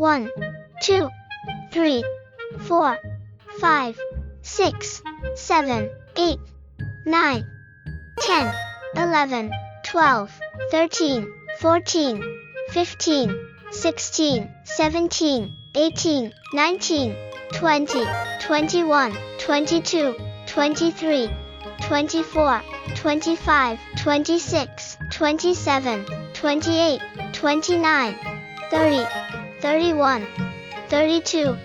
1, 2, 3, 4, 5, 6, 7, 8, 9, 10, 11, 12, 13, 14, 15, 16, 17, 18, 19, 20, 21, 22, 23, 24, 25, 26, 27, 28, 29, 30, 31, 32,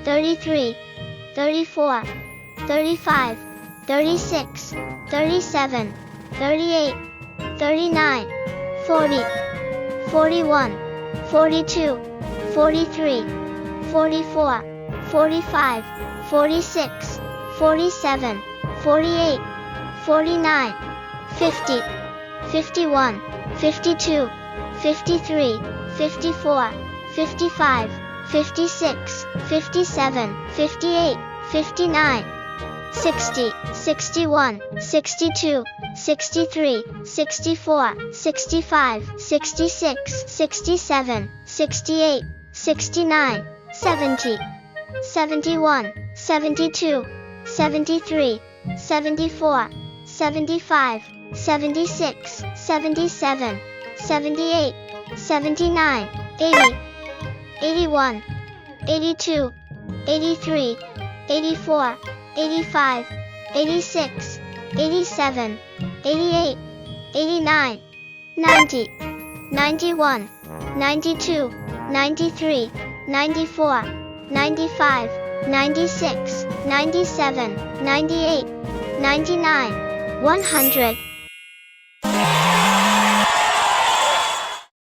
33, 34, 35, 36, 37, 38, 39, 40, 41, 42, 43, 44, 45, 46, 47, 48, 49, 50, 51, 52, 53, 54, 55, 56, 57, 58, 59, 60, 61, 62, 63, 64, 65, 66, 67, 68, 69, 70, 71, 72, 73, 74, 75, 76, 77, 78, 79, 80, 81, 82, 83, 84, 85, 86, 87, 88, 89, 90, 91, 92, 93, 94, 95, 96, 97, 98, 99, 100.